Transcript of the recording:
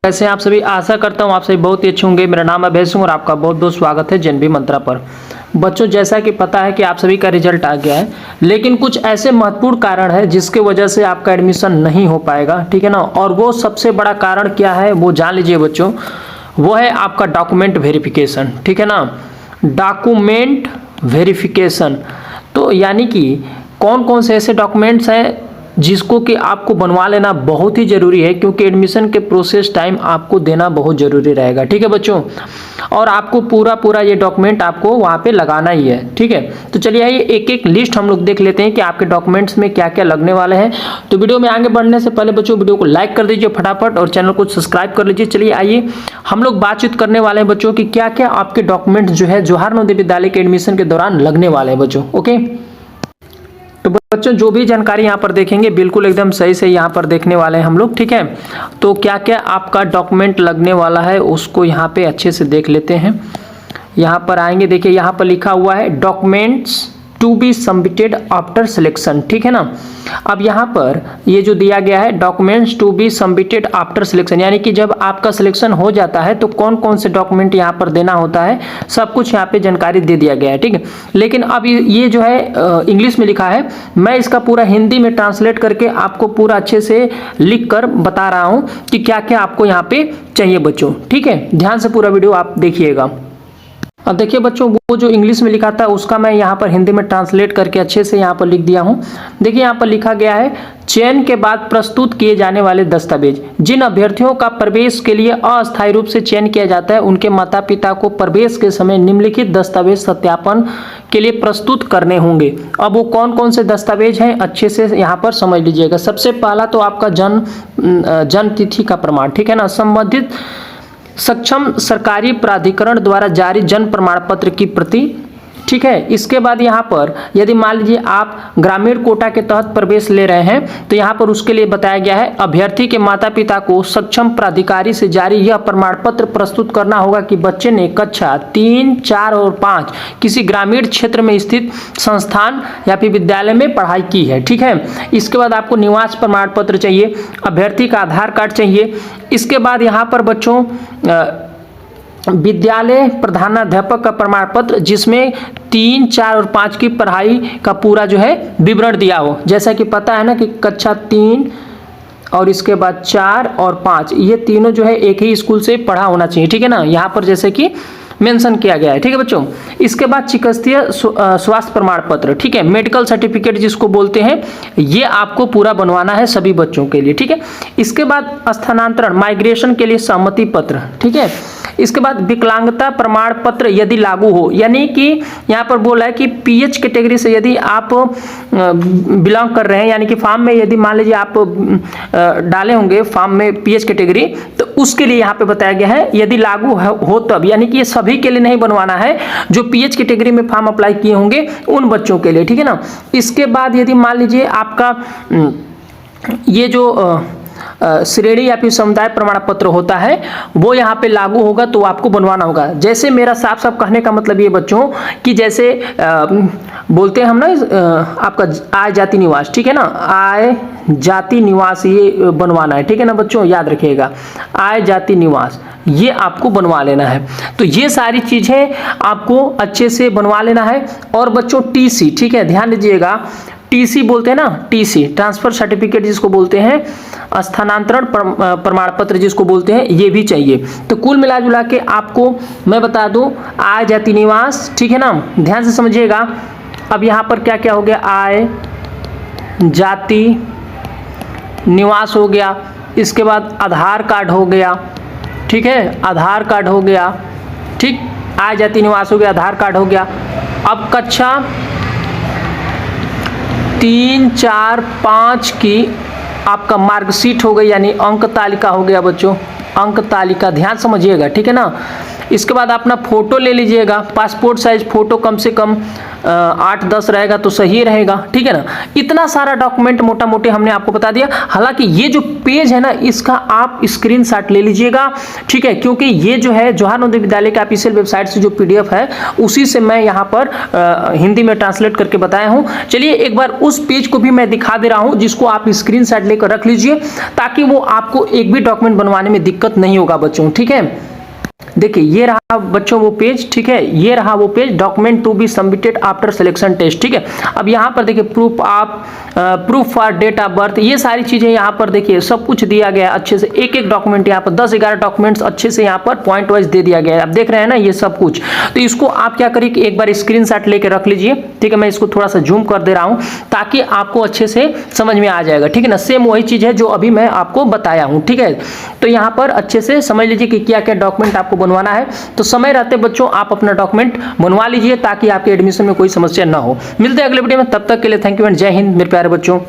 कैसे हैं आप सभी। आशा करता हूं आप सभी बहुत ही अच्छे होंगे। मेरा नाम अभय सिंह और आपका बहुत बहुत स्वागत है जनबी मंत्रा पर। बच्चों, जैसा कि पता है कि आप सभी का रिजल्ट आ गया है, लेकिन कुछ ऐसे महत्वपूर्ण कारण है जिसके वजह से आपका एडमिशन नहीं हो पाएगा, ठीक है ना। और वो सबसे बड़ा कारण क्या है वो जान लीजिए बच्चों। वो है आपका डॉक्यूमेंट वेरिफिकेशन, ठीक है ना। डॉक्यूमेंट वेरिफिकेशन तो यानी कि कौन कौन से ऐसे डॉक्यूमेंट्स हैं जिसको कि आपको बनवा लेना बहुत ही ज़रूरी है, क्योंकि एडमिशन के प्रोसेस टाइम आपको देना बहुत ज़रूरी रहेगा, ठीक है बच्चों। और आपको पूरा ये डॉक्यूमेंट आपको वहाँ पे लगाना ही है, ठीक है। तो चलिए आइए एक एक लिस्ट हम लोग देख लेते हैं कि आपके डॉक्यूमेंट्स में क्या क्या लगने वाले हैं। तो वीडियो में आगे बढ़ने से पहले बच्चों वीडियो को लाइक कर दीजिए फटाफट और चैनल को सब्सक्राइब कर लीजिए। चलिए आइए हम लोग बातचीत करने वाले हैं बच्चों कि क्या क्या आपके डॉक्यूमेंट जो है जवाहर नवोदय विद्यालय के एडमिशन के दौरान लगने वाले हैं बच्चों। ओके, तो बच्चों जो भी जानकारी यहाँ पर देखेंगे बिल्कुल एकदम सही से यहाँ पर देखने वाले हैं हम लोग, ठीक है। तो क्या क्या आपका डॉक्यूमेंट लगने वाला है उसको यहाँ पे अच्छे से देख लेते हैं। यहाँ पर आएंगे, देखिए यहाँ पर लिखा हुआ है documents to be submitted after selection, ठीक है ना। अब यहाँ पर ये जो दिया गया है documents to be submitted after selection, यानी कि जब आपका सिलेक्शन हो जाता है तो कौन कौन से डॉक्यूमेंट यहाँ पर देना होता है, सब कुछ यहाँ पे जानकारी दे दिया गया है, ठीक है। लेकिन अब ये जो है इंग्लिश में लिखा है, मैं इसका पूरा हिंदी में ट्रांसलेट करके आपको पूरा अच्छे से लिख कर बता रहा हूँ कि क्या क्या आपको यहाँ पे चाहिए बच्चों, ठीक है। ध्यान से पूरा वीडियो आप देखिएगा। अब देखिए बच्चों, वो जो इंग्लिश में लिखा था उसका मैं यहाँ पर हिंदी में ट्रांसलेट करके अच्छे से यहाँ पर लिख दिया हूँ। देखिए यहाँ पर लिखा गया है, चयन के बाद प्रस्तुत किए जाने वाले दस्तावेज। जिन अभ्यर्थियों का प्रवेश के लिए अस्थायी रूप से चयन किया जाता है उनके माता पिता को प्रवेश के समय निम्नलिखित दस्तावेज सत्यापन के लिए प्रस्तुत करने होंगे। अब वो कौन कौन से दस्तावेज हैं अच्छे से यहाँ पर समझ लीजिएगा। सबसे पहला तो आपका जन्म तिथि का प्रमाण, ठीक है ना। संबंधित सक्षम सरकारी प्राधिकरण द्वारा जारी जन्म प्रमाण पत्र की प्रति, ठीक है। इसके बाद यहाँ पर यदि मान लीजिए आप ग्रामीण कोटा के तहत प्रवेश ले रहे हैं तो यहाँ पर उसके लिए बताया गया है अभ्यर्थी के माता पिता को सक्षम प्राधिकारी से जारी यह प्रमाण पत्र प्रस्तुत करना होगा कि बच्चे ने कक्षा 3, 4 और 5 किसी ग्रामीण क्षेत्र में स्थित संस्थान या फिर विद्यालय में पढ़ाई की है, ठीक है। इसके बाद आपको निवास प्रमाण पत्र चाहिए, अभ्यर्थी का आधार कार्ड चाहिए। इसके बाद यहाँ पर बच्चों विद्यालय प्रधानाध्यापक का प्रमाण पत्र जिसमें 3, 4 और 5 की पढ़ाई का पूरा जो है विवरण दिया हो। जैसा कि पता है ना कि कक्षा 3 और इसके बाद 4 और 5 ये तीनों जो है एक ही स्कूल से पढ़ा होना चाहिए, ठीक है ना। यहाँ पर जैसे कि मेंशन किया गया है, ठीक है बच्चों। इसके बाद चिकित्सीय स्वास्थ्य प्रमाण पत्र, ठीक है, मेडिकल सर्टिफिकेट जिसको बोलते हैं, ये आपको पूरा बनवाना है सभी बच्चों के लिए, ठीक है। इसके बाद स्थानांतरण माइग्रेशन के लिए सहमति पत्र, ठीक है। इसके बाद विकलांगता प्रमाण पत्र यदि लागू हो, यानी कि यहाँ पर बोला है कि पीएच कैटेगरी से यदि आप बिलोंग कर रहे हैं, यानी कि फॉर्म में यदि मान लीजिए आप डाले होंगे फॉर्म में पीएच कैटेगरी, तो उसके लिए यहाँ पे बताया गया है यदि लागू हो तब, यानी कि ये सभी के लिए नहीं बनवाना है, जो पीएच कैटेगरी में फॉर्म अप्लाई किए होंगे उन बच्चों के लिए, ठीक है ना। इसके बाद यदि मान लीजिए आपका ये जो श्रेणी या फिर समुदाय प्रमाण पत्र होता है वो यहाँ पे लागू होगा तो आपको बनवाना होगा। जैसे मेरा साफ साफ कहने का मतलब ये बच्चों कि जैसे बोलते हैं हम ना आपका आय जाति निवास, ठीक है ना, आय जाति निवास ये बनवाना है, ठीक है ना बच्चों, याद रखिएगा आय जाति निवास ये आपको बनवा लेना है। तो ये सारी चीजें आपको अच्छे से बनवा लेना है। और बच्चों टीसी, ठीक है, ध्यान दीजिएगा, टीसी बोलते हैं ना, टीसी ट्रांसफर सर्टिफिकेट जिसको बोलते हैं, स्थानांतरण प्रमाण पत्र जिसको बोलते हैं, ये भी चाहिए। तो कुल मिला जुला के आपको मैं बता दूं आय जाति निवास, ठीक है ना, ध्यान से समझिएगा। अब यहाँ पर क्या क्या हो गया, आय जाति निवास हो गया, इसके बाद आधार कार्ड हो गया, ठीक है, आधार कार्ड हो गया, ठीक, आय जाति निवास हो गया, आधार कार्ड हो गया। अब कक्षा 3, 4, 5 की आपका मार्कशीट हो गई, यानी अंक तालिका हो गया बच्चों, अंक तालिका ध्यान समझिएगा, ठीक है ना। इसके बाद अपना फोटो ले लीजिएगा, पासपोर्ट साइज फोटो कम से कम 8-10 रहेगा तो सही रहेगा, ठीक है ना। इतना सारा डॉक्यूमेंट मोटा मोटी हमने आपको बता दिया। हालांकि ये जो पेज है ना, इसका आप स्क्रीनशॉट ले लीजिएगा, ठीक है, क्योंकि ये जो है जवाहर नवोदय विद्यालय के ऑफिशियल वेबसाइट से जो पीडीएफ है उसी से मैं यहाँ पर हिंदी में ट्रांसलेट करके बताया हूँ। चलिए एक बार उस पेज को भी मैं दिखा दे रहा हूँ, जिसको आप स्क्रीनशॉट लेकर रख लीजिए, ताकि वो आपको एक भी डॉक्यूमेंट बनवाने में दिक्कत नहीं होगा बच्चों, ठीक है। देखिए ये रहा बच्चों वो पेज, ठीक है, ये रहा वो page, document to be submitted after selection test, ठीक है। अब यहाँ पर देखिए proof for date of birth, ये सारी चीजें यहाँ पर देखिए सब कुछ दिया गया है अच्छे से। एक एक डॉक्यूमेंट यहाँ पर 10-11 डॉक्यूमेंट्स अच्छे से यहाँ पर पॉइंट वाइज दे दिया गया है। आप देख रहे हैं ना ये सब कुछ। तो इसको आप क्या करिए कि एक बार स्क्रीनशॉट लेके रख लीजिए, ठीक है। मैं इसको थोड़ा सा जूम कर दे रहा हूँ ताकि आपको अच्छे से समझ में आ जाएगा, ठीक है ना। सेम वही चीज है जो अभी मैं आपको बताया हूँ, ठीक है। तो यहाँ पर अच्छे से समझ लीजिए कि क्या क्या डॉक्यूमेंट आपको बनवाना है। तो समय रहते बच्चों आप अपना डॉक्यूमेंट बनवा लीजिए, ताकि आपके एडमिशन में कोई समस्या ना हो। मिलते हैं अगले वीडियो में, तब तक के लिए थैंक यू एंड जय हिंद मेरे प्यारे बच्चों।